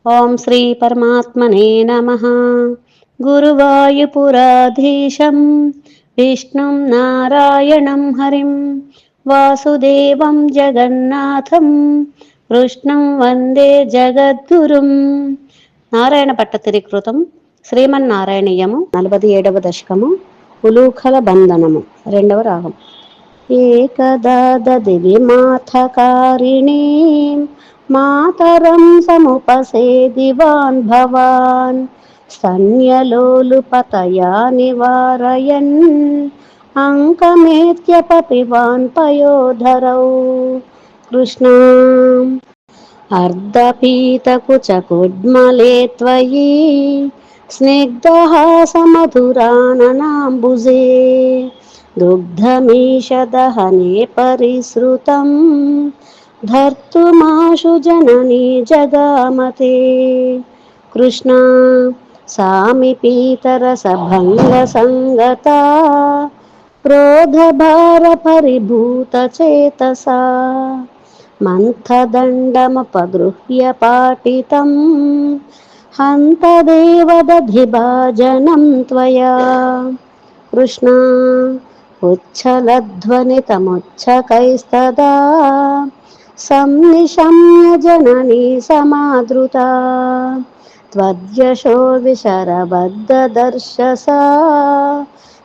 ఓం శ్రీ పరమాత్మనే నమః. గురువాయుపురాధీశం విష్ణుం నారాయణం హరిం వాసుదేవం జగన్నాథం కృష్ణం వందే జగద్గురుం. నారాయణ భట్టతిరికృతం శ్రీమన్నారాయణీయము 47వ దశకము ఉలూఖల బంధనము 2వ రాగం. ఏకదా దదివిమాథకారిణీ మాతరం సముపసేదివాన్ భవాన్ స్తన్యలోలుపతయా నివారయన్ అంకమేత్యపపివాన్ పయోధరౌ. కృష్ణ అర్ధపీతకుచకుడ్మలే త్వయి స్నిగ్ధహాసమధురాననాంబుజే దుగ్ధమీషదహనే పరిసృతం ధర్తుమాశు జననీ జగామతే. కృష్ణ సామిపీతరసభంగ సంగత క్రోధభార పరిభూత చేతసా మంథదండమపగృహ్య పాటితం హంతదేవదధిభాజనం త్వయా. కృష్ణ ఉచ్ఛలధ్వనితముచ్ఛకైస్తదా సంనిశమ్య జననీ సమాదృతా త్వద్యశో విశరబద్ధదర్శసా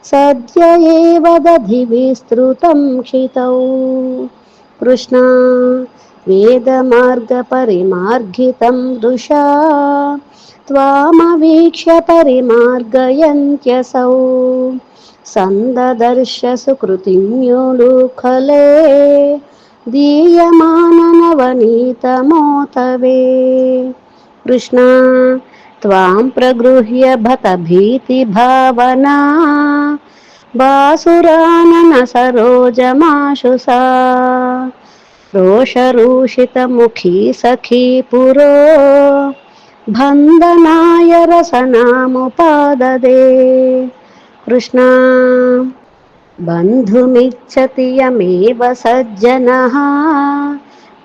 సద్య ఏవ దధివిస్తృతం క్షితౌ. కృష్ణ వేదమార్గపరిమార్గితం దృశా త్వామవీక్ష్య పరిమార్గయంత్యసౌ సందదర్శ సుకృతిన్యోలుఖలే దీయమాననవనీతమోతవే. కృష్ణ త్వాం ప్రగృహ్య భత భీతి భావనా బాసురానన సరోజమాశు సా రోషరూషితముఖీ సఖీ పురో బంధనాయ రసనాముపాదదే. కృష్ణ బంధుమిచ్చతి యమేవ సజ్జనః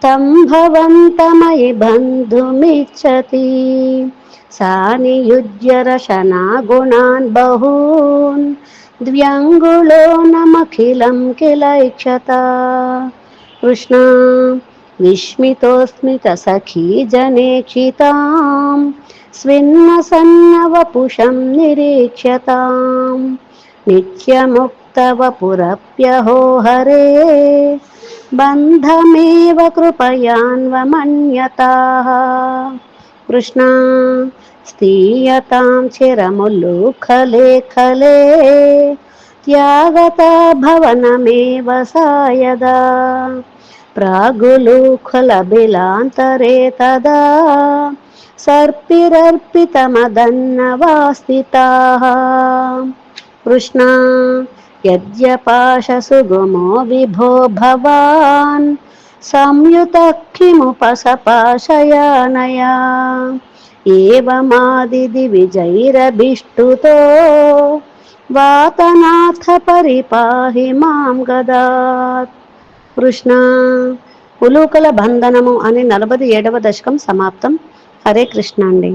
తం భవంతమయి బంధుమిచ్చతి సా నియుజ్య రశనా గుణాన్ బహూన్ ద్వ్యంగుళో నమఖిలం కిలైక్షత. కృష్ణ విస్మితోస్మిత సఖీ జనేక్షితాం స్విన్నసన్నవపుషం నిరీక్ష్యతాం నిత్యముక్తవపురప్యహో హరే బంధమేవ కృపయాన్వమన్యతాః. కృష్ణ స్థీయతాం చిరముల్లుఖలే ఖలే త్యాగతా భవనమేవ సాయదా ప్రాగులూఖలబిలాంతరే తదా సర్పిరర్పితమదన్నవాస్థితాః. కృష్ణ యద్యపాశసుగుమో విభో భవాన్ సంయుతః కిముపసపాశయానయా ఏవమాదిదివిజైరభిష్టుతో వాతనాథ పరిపాహి మాం గదాత్. కృష్ణ ఉలూకల బంధనము అనే 47వ దశకం సమాప్తం. హరే కృష్ణ అండి.